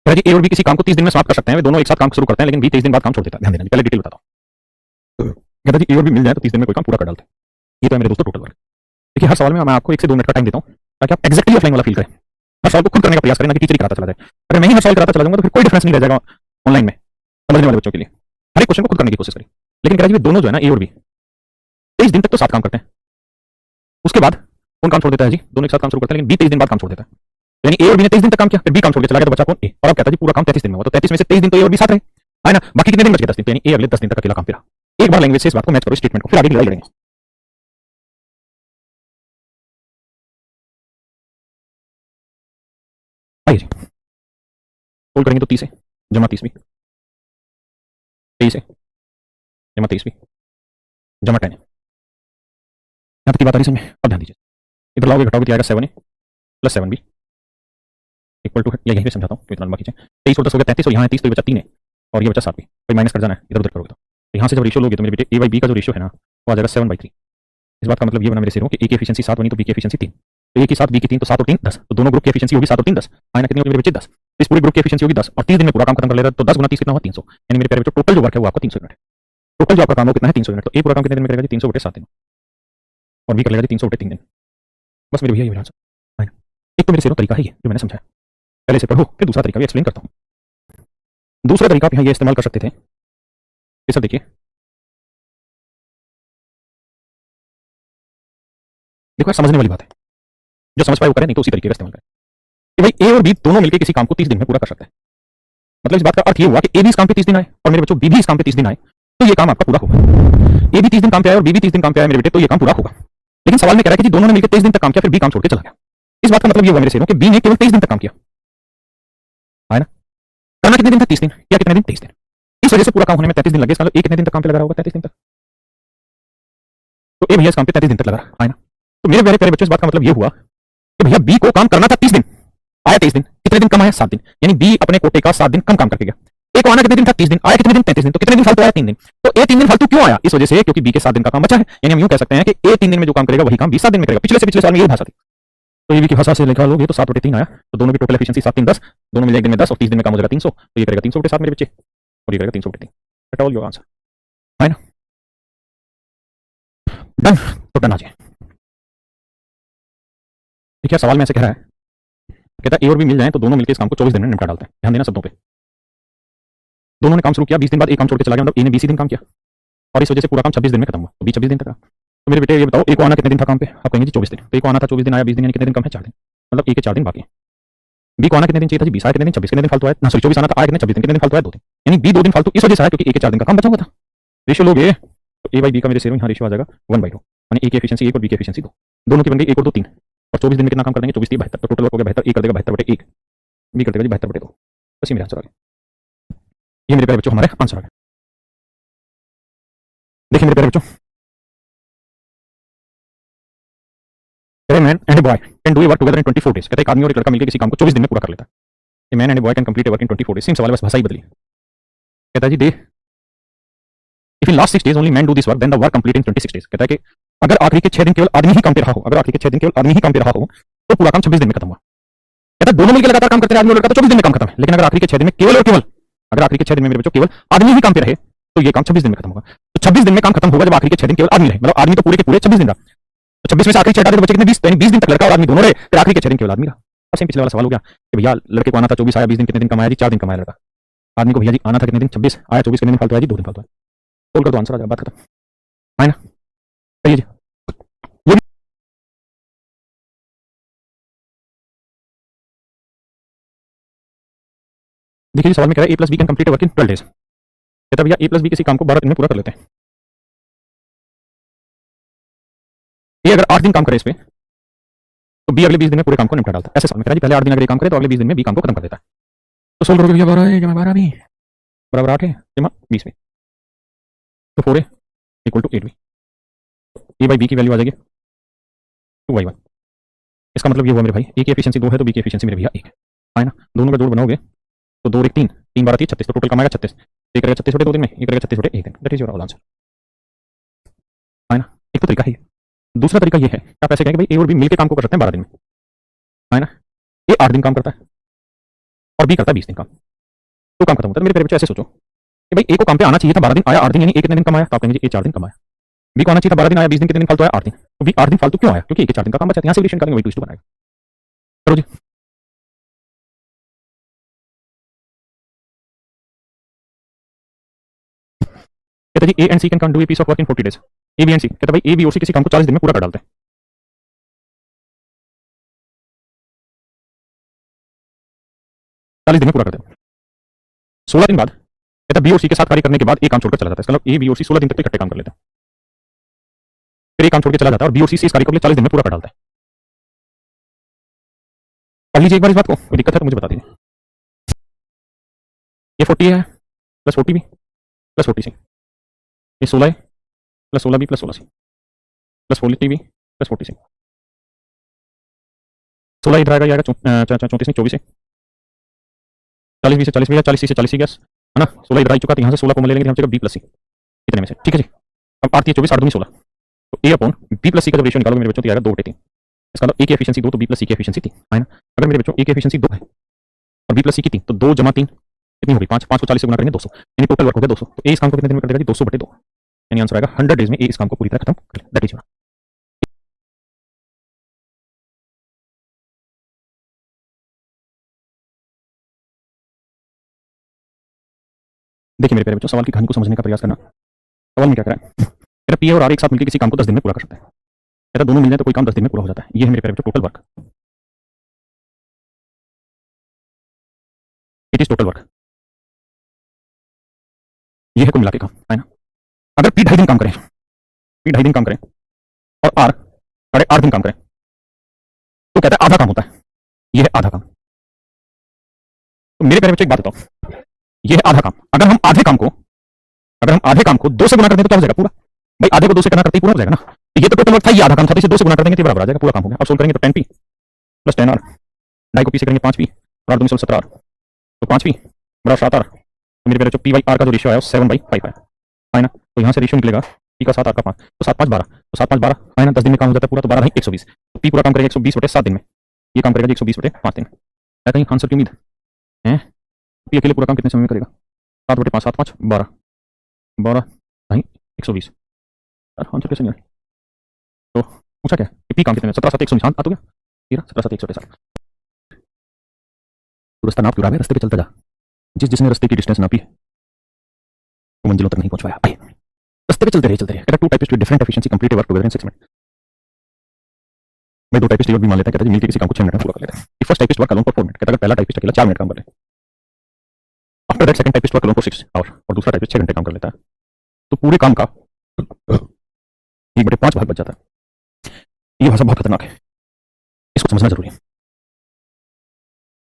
कह रहा जी ए और बी किसी काम को 30 दिन में समाप्त कर सकते हैं, वे दोनों एक साथ काम शुरू करते हैं लेकिन बी 23 दिन बाद काम छोड़ देता है। ध्यान देना जी, पहले डिटेल बताता हूँ। कहता जी ए और बी मिल जाए तो 30 दिन में कोई काम पूरा कर डालते हैं। ये तो है मेरे दोस्तों टोटल वर्क। देखिए हर सवाल में मैं आपको 1 से 2 मिनट का टाइम देता हूँ ताकि आप एक्जैक्टली ऑफलाइन वाला फील करें। हर सवाल को खुद करने का प्रयास करें, ना कि टीचर ही कराता चला जाए। अगर मैं ही हर सवाल कराता चला जाऊंगा तो फिर कोई डिफरेंस नहीं रह जाएगा ऑनलाइन में समझने वाले बच्चों के लिए। हर एक क्वेश्चन को खुद करने की कोशिश करें। लेकिन कह रहा जी दोनों जो है ना ए और बी 23 दिन तक तो साथ काम करते हैं, उसके बाद कौन काम छोड़ देता है जी? दोनों एक साथ काम शुरू करते हैं लेकिन बी 23 दिन बाद काम छोड़ देता है। यानी ए और बी ने 23 दिन तक काम किया, फिर बी काम छोड़ के चला गया तो बचा कौन? ए। और अब कहता है जी पूरा काम 33 दिन में हुआ, तो 33 में से 23 दिन तो ए और बी साथ रहे, है ना? बाकी कितने दिन बच गए? 10 दिन। तो यानी ए अगले 10 दिन तक अकेला काम करा। एक बार लैंग्वेज से इस बात को मैच करो स्टेटमेंट को, फिर आगे लड़ाई लड़ेंगे। आइए जी सोल्व करेंगे तो 30 है जमा 30 भी, 23 है जमा 23 भी जमा 10 है। यहाँ तक की बात आ रही समझ में? अब ध्यान दीजिए, इधर लाओगे घटाओगे तो आएगा 7 है प्लस 7 भी इक्वल टू, यहीं पे समझाता हूँ तो इतना लंबा खींचे। 23 और 10 हो गया 33 और यहाँ है 30 तो ये बचा 3 है और ये बचा 7 भी। कोई माइनस कर जाना है इधर उधर करोगे तो यहाँ से जब रेशियो लोगे तो मेरे बेटे ए बाई बी का जो रेशियो है ना वो आ जाएगा 7/3। इस बात का मतलब ये बना मेरे सिरों कि ए की एफिशिएंसी 7 बनी तो बी की एफिशिएंसी 3, तो ए की 7 बी की 3 तो 7 और 3 10, तो दोनों ग्रुप की एफिशिएंसी होगी 7 और 3 10। आना कितनी होगी मेरे बच्चे? 10। तो इस पूरे ग्रुप की एफिशिएंसी होगी 10 और 30 दिन में पूरा काम खत्म कर लेगा तो 10 गुना 30 कितना हुआ? 300। यानी मेरे प्यारे बच्चों टोटल जो वर्क है वो आपका 300 यूनिट है। टोटल जो आपका काम हो कितना है? 300 यूनिट। तो ए पूरा काम कितने दिन में करेगा जी? 300 बटे 7 दिन, और बी कर लेगा जी 300 बटे 3 दिन। बस मेरे भैया ये मेरा आंसर है ना। एक तो मेरे सिरों तरीका है ये जो मैंने समझाया, पहले से पढ़ो, फिर दूसरा तरीका भी एक्सप्लेन करता हूँ। दूसरा तरीका आप यहाँ ये इस्तेमाल कर सकते थे, ये सब देखिए, देखो समझने वाली बात है, जो समझ पाए वो करें, नहीं तो उसी तरीके का इस्तेमाल करें कि भाई ए और बी दोनों मिलकर किसी काम को 30 दिन में पूरा कर सकते हैं। मतलब इस बात का अर्थ ये हुआ कि ए भी इस काम पे 30 दिन आए और मेरे बच्चों बी भी इस काम पे 30 दिन आए तो ये काम आपका पूरा होगा। ए भी 30 दिन काम पे आए और बी भी 30 दिन काम पे आए मेरे बेटे तो ये काम पूरा होगा। लेकिन सवाल में कह रहा है कि जी दोनों ने मिलकर 23 दिन तक काम किया फिर बी काम छोड़ के चला गया। इस बात का मतलब ये हुआ मेरे से कि बी ने केवल 23 दिन तक काम किया है ना। करना कितने दिन था? 30 दिन। या कितने दिन? 23 दिन। इस वजह से पूरा काम होने में 33 दिन लगे। इसका मतलब ए कितने दिन तक काम पे लगा रहा होगा? 33 दिन तक। तो ए भैया इस काम पे 33 दिन तक लगा है ना। तो मेरे प्यारे प्यारे बच्चों इस बात का मतलब ये हुआ कि भैया बी को काम करना था 30 दिन, आया 23 दिन, कितने दिन कम आया? 7 दिन। यानी बी अपने कोटे का 7 दिन कम काम करके गया। ए को आना कितने दिन था? 30 दिन, आया कितने दिन? 33 दिन। तो कितने दिन फालतू आया? 3 दिन। तो ए 3 दिन फालतू क्यों आया? इस वजह से क्योंकि बी के 7 दिन का काम बचा है। यानी हम यूं कह सकते हैं कि ए 3 दिन में जो काम करेगा वही काम बी 7 दिन में करेगा। पिछले से पिछले साल में यही भाषा थी। तो ये भी की भाषा से लिखा लोगे तो 7 बटे 3 आया, तो दोनों की टोटल एफिशिएंसी 7 3 10, दोनों मिले एक दिन में 10 और 30 दिन में काम हो जाएगा 300, तो ये करेगा 300 बटे 7 मेरे बच्चे और ये करेगा 300 बटे 3। दैट ऑल योर आंसर है ना। डन। तो डन आ जाए। देखिए सवाल में ऐसे कह रहा है, कहता है ए और बी मिल जाए तो दोनों मिलकर इस काम को 24 दिन में निपटा डालते हैं। ध्यान देना शब्दों पे। दोनों ने काम शुरू किया, 20 दिन बाद एक काम छोड़ के चला गया, मतलब ए ने 20 दिन काम किया और इस वजह से पूरा काम 26 दिन में खत्म हुआ, तो बी 26 दिन तक रहा। तो मेरे बेटे ये बताओ ए को आना कितने दिन था काम पे? आप कहेंगे जी 24 दिन। तो ए को आना था 24 दिन, आया 20 दिन, यानी कितने दिन कम है? 4 दिन। मतलब ए के 4 दिन बाकी है। बी को आना कितने दिन चाहिए था जी? 20 आया कितने दिन? 26। कितने दिन फालतू आया ना? सॉरी 24 आना था, आया कितने? 26 दिन। कितने दिन फालतू आया? 2 दिन। यानी बी 2 दिन फालतू इस वजह से आया क्योंकि ए के 4 दिन का काम बचा हुआ था। रेशियो लोगे तो ए बाई बी का मेरे सेरो यहाँ रेशियो आ जाएगा 1/2, यानी ए की एफिशिएंसी 1 और बी की एफिशिएंसी 2, दोनों की बन गई 1 और 2 3, और 24 दिन में कितना काम कर देंगे? 24 3 72, तो टोटल वर्क हो गया 72। ए कर देगा 72 बटे 1, बी कर देगा जी 72 बटे 2। बस ये मेरा आंसर आ गया। ये मेरे प्यारे बच्चों हमारे आंसर आ गया। देखिए मेरे प्यारे बच्चों, man and boy can do work together in 24 days. कहता है एक आदमी और एक लड़का मिलकर किसी काम को 24 दिन में पूरा कर लेता है। Man and boy can complete work in 24 days. Same सवाल बस भाषा ही बदली। कहता है जी they if in last 6 days only man do this work then the work complete in 26 days. कहता है कि अगर आखिरी के 6 दिन केवल आदमी ही काम पे रहा हो, अगर आखिरी के 6 दिन केवल आदमी ही काम पे रहा हो तो पूरा काम 26 दिन में खत्म हुआ। कहता है दोनों मिलकर लगातार काम करते हैं आदमी और लड़का तो 24 दिन में काम खत्म है, लेकिन अगर आखिरी के 6 दिन में केवल और केवल, अगर आखिरी के 6 दिन में मेरे बच्चों केवल आदमी ही काम पे रहे तो ये काम 26 दिन में खत्म होगा। तो 26 दिन में काम खत्म होगा जब आखिरी के 6 दिन केवल आदमी रहे, मतलब आदमी तो पूरे के पूरे 26 दिन रहा। तो 26 में से आखिरी 6 हटा दे तो बचे कितने? 20, यानी 20 दिन तक लड़का और आदमी दोनों रहे, फिर आखिरी के 6 दिन केवल आदमी रहा। अब सेम पिछले वाला सवाल हो गया कि भैया लड़के को आना था 24, आया 20 दिन, कितने दिन कमाया जी? 4 दिन कमाया लड़का। आदमी को भैया जी आना था कितने दिन? 26, आया 24, कितने दिन फालतू आया जी? 2 दिन फालतू आया। बोल कर तो आंसर आ जाएगा, बात खत्म है ना। कहिए जी। ये भी देखिए सवाल में कह रहा है A plus B can complete work in 12 days. कहता है भैया ए प्लस बी किसी काम को 12 दिन में पूरा कर लेते हैं। ए अगर 8 दिन काम करे इस पे तो बी अगले 20 दिन में पूरे काम को निपटा डालता है। ऐसे सवाल में कह रहा है जी पहले 8 दिन अगर ये काम करे तो अगले 20 दिन में बी काम को खत्म कर देता है। तो सोल्व करोगे भैया 12 है जमा 12 भी बराबर 8 है जमा 20 में, तो 4 है इक्वल टू 8 भी। ए बाई बी की वैल्यू आ जाएगी 2/1। इसका मतलब ये हुआ मेरे भाई ए की एफिशिएंसी 2 है तो बी की एफिशिएंसी मेरे भैया 1 है ना। दोनों का जोड़ बनाओगे तो 2 और 1 3, 3 12 30 36, तो टोटल कमाएगा 36। एक करेगा 36 बटे 2 दिन में, एक करेगा 36 बटे 1 दिन। That is your all answer है ना। एक तो तरीका है। दूसरा तरीका ये है कि आप ऐसे कहें कि भाई ए और बी मिलकर काम को कर सकते हैं 12 दिन में, है ना। ए 8 दिन काम करता है और बी करता है 20 दिन काम, तो काम खत्म होता है। मेरे प्यारे बच्चों ऐसे सोचो कि भाई ए को काम पे आना चाहिए था 12 दिन, आया 8 दिन, यानी ए कितने दिन कमाया, तो आप कहेंगे ए 4 दिन कमाया। बी को आना चाहिए था 12 दिन, आया 20 दिन, कितने दिन फालतू आया 8 दिन, तो बी 8 दिन फालतू क्यों आया, क्योंकि ए के 4 दिन का काम बचा। यहाँ से रिलेशन करेंगे, वही टू बनाएगा। करो जी। कहता जी A and C can do a piece of work in 40 days. A B and C, कहता भाई ए बी और सी किसी काम को 40 दिन में पूरा कर डालते हैं, 40 दिन में पूरा करते हैं। 16 दिन बाद कहता बी और सी के साथ कार्य करने के बाद एक काम छोड़कर चला जाता है, इसका मतलब ए बी और सी 16 दिन तक इकट्ठे काम कर लेते हैं, फिर एक काम छोड़ के चला जाता है और बी और सी इस कार्य को 40 दिन में पूरा कर डालता है। पढ़ लीजिए एक बार इस बात को, कोई दिक्कत है तो मुझे बता दीजिए। ये 40 है प्लस 40 बी प्लस 40 सी, ये 16 है plus 16 B plus 16 C plus 40 B plus 40 C. 16 इधर आएगा, ये आएगा 34 24 से, 40 बी से 40 बी, 40 सी से 40 सी गैस है ना। 16 इधर आ चुका, तो यहाँ से 16 को ले लेंगे हम जगह बी प्लस सी, इतने में से, ठीक है जी। अब आती है 24 8 दूनी 16, तो ए अपॉन बी प्लस सी का जब रेशियो निकालोगे मेरे बच्चों तो आएगा 2/3। इसका मतलब ए की एफिशिएंसी 2 तो बी प्लस सी की एफिशिएंसी 3 है ना। अगर मेरे बच्चों ए की एफिशिएंसी 2 है और बी प्लस सी की 3, तो 2 जमा 3 कितनी होगी 5, 5 को 40 से गुना करेंगे 200, यानी टोटल वर्क हो गया 200। तो ए इस काम को कितने दिन में कर देगा जी 200/2, यानी आंसर आएगा 100 डेज में ए इस काम को पूरी तरह खत्म कर ले। That is. देखिए मेरे प्यारे बच्चों, सवाल की कहानी को समझने का प्रयास करना। सवाल में क्या करें, मेरा पी और आर एक साथ मिलकर किसी काम को 10 दिन में पूरा कर सकते हैं। कहता दोनों मिल जाए तो कोई काम 10 दिन में पूरा हो जाता है। ये है मेरे प्यारे बच्चों total work, it is total work, ये है कुल मिला के काम है ना। अगर पी 2.5 दिन काम करें, पी 2.5 दिन काम करें और आर 8.5 दिन काम करें, तो कहता है आधा काम होता है, ये है आधा काम। तो मेरे प्यारे बच्चों एक बात बताओ, ये है आधा काम। अगर हम आधे काम को 2 से गुना कर दें तो क्या हो जाएगा पूरा, भाई आधे को 2 से गुना करते ही पूरा हो जाएगा ना। तो ये तो टोटल वर्क था, ये आधा काम था, तो इसे 2 से गुना कर देंगे तो बराबर आ जाएगा, पूरा काम हो गया। अब सोल्व करेंगे तो 10p प्लस 10r, 2.5 को पी से करेंगे 5p और 8 दूनी 16 17r, तो 5p बराबर 7r। तो मेरे प्यारे बच्चों पी बाई आर का जो रेशियो है वो 7/5 है ना। तो यहाँ से रेशियो निकलेगा पी का 7 आर का 5, तो 7 5 12, तो 7 5 12 है ना। 10 दिन में काम हो जाता है पूरा, तो 12 नहीं 120, तो पी पूरा काम करेगा 120/7 दिन में, ये काम करेगा 120/5 दिन। है कहीं आंसर की उम्मीद है? पी अकेले पूरा काम कितने समय में करेगा, 7/5 7 5 12 12 नहीं 120, आंसर कैसे मिला? तो पूछा क्या कि पी काम कितने में, 17 7 119 आ तो गया 13 17 7 163। तो रास्ता नाप क्यों रहा है, रास्ते पे चलता जा, जिसने रास्ते की डिस्टेंस नापी वो मंजिलों तक नहीं पहुंच पाया। आइए रास्ते पे चलते रहे। कहता two typist with different efficiency complete work together in 6 minute. मैं 2 टाइपिस्ट भी मान लेता है, कहता है मिलकर किसी काम को 6 मिनट में पूरा कर लेते हैं। First typist work alone for 4 minute, कहता है पहला टाइपिस्ट अकेला 4 मिनट काम कर ले। After that second typist work alone for 6 hour, और दूसरा टाइपिस्ट 6 घंटे काम कर लेता है। तो पूरे काम का 1/5 भाग बच जाता है। ये भाषा बहुत खतरनाक है, इसको समझना जरूरी है।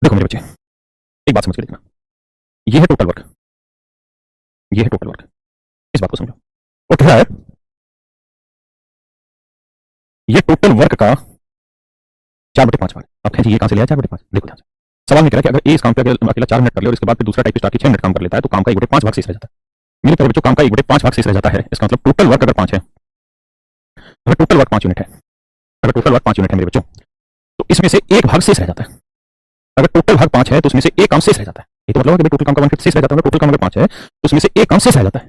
देखो मेरे बच्चे एक बात समझ के देखना, ये है टोटल वर्क, ये है टोटल वर्क, इस बात को समझो। वो कह रहा है ये टोटल वर्क का 4/5 भाग। आप कहें ये कहां से लिया 4/5? देखो ध्यान से, सवाल में कह रहा है कि अगर ए इस काम पे अकेला 4 मिनट कर ले और इसके बाद फिर दूसरा टाइपिस्ट आके 6 मिनट काम कर लेता है, तो काम का 1/5 भाग शेष रह जाता है। मेरे प्यारे बच्चों काम का 1/5 भाग शेष रह जाता है, इसका मतलब टोटल वर्क अगर 5 है, अगर टोटल वर्क 5 यूनिट है, अगर टोटल वर्क 5 यूनिट है मेरे बच्चों, तो इसमें से एक भाग शेष रह जाता है। अगर टोटल भाग 5 है तो उसमें से एक काम शेष रह जाता है। ये तो मतलब है कि टोटल काम का 1/5 शेष रह जाता है। टोटल काम अगर 5 है तो उसमें से एक काम शेष रह जाता है,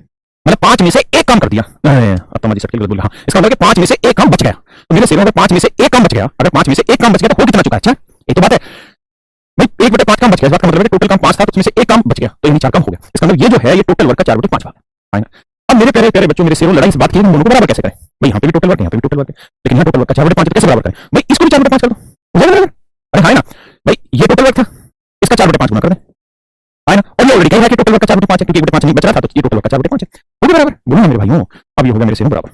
मतलब 5 में से एक काम कर दिया। अब तो मजी सर्किल बोला, हाँ इसका मतलब है 5 में से एक काम बच गया। तो मेरे सेवा में 5 में से एक काम बच गया, अगर 5 में से एक काम बच गया तो हो कितना चुका है? अच्छा ये तो बात है भाई, 1/5 काम बच गया, इस बात का मतलब है कि टोटल काम 5 था तो उसमें से एक काम बच गया, तो यानी 4 काम हो गया। इसका मतलब ये जो है ये टोटल वर्क का 4/5 भाग है ना। अब मेरे प्यारे प्यारे बच्चों, मेरे सेरो लड़ाई से बात की हम दोनों को बराबर कैसे करें? भाई यहाँ पे भी टोटल वर्क है, यहाँ पे भी टोटल वर्क है, लेकिन यहाँ टोटल वर्क का 4/5 कैसे बराबर करें? भाई इसको भी 4/5 कर दो। अरे हाँ ना भाई, ये टोटल वर्क था, इसका 4/5 गुना कर दें है ना। और ये ऑलरेडी कह रहा है कि टोटल वर्क का 4/5 है, क्योंकि 1/5 नहीं बच रहा था, तो ये टोटल वर्क का 4/5 है। वो भी बराबर बोलो ना मेरे भाइयों। अब ये हो गया मेरे सेरो बराबर,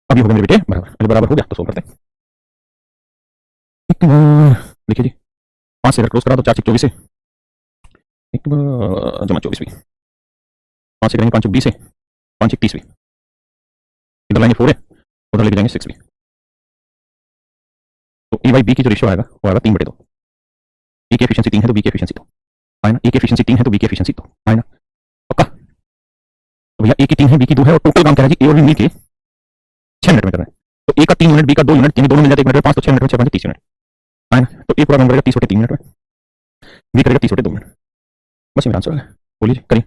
अब ये हो गया मेरे बेटे बराबर। अरे बराबर हो गया तो सोल्व करते हैं। देखिए जी 5 से अगर क्लोज करा तो 4 6 24 से एक जमा 24 भी, 5 से करेंगे 5 20 से 5 1 30 भी, इधर लाएंगे 4 है, उधर लेके जाएंगे 6 भी। तो ए बाई बी की जो रेशियो आएगा वो आएगा 3/2। ए की एफिशिएंसी 3 है तो बी की एफिशिएंसी 2 है ना। ए की एफिशिएंसी 3 है तो बी की एफिशिएंसी 2 है ना, पक्का। तो भैया ए की 3 है बी की 2 है और टोटल काम कह रहा है जी ए और बी मिलके 6 मिनट में कर रहे हैं। तो ए का 3 यूनिट बी का 2 यूनिट, यानी दोनों मिल जाते 1 मिनट में 5, तो 6 मिनट में 6 5 30 यूनिट है ना। तो ए पूरा काम करेगा 30/3 मिनट में। ये करेगा 30 बटे 2 मिनट। बस ये मेरा आंसर है। बोलिए जी, करिए।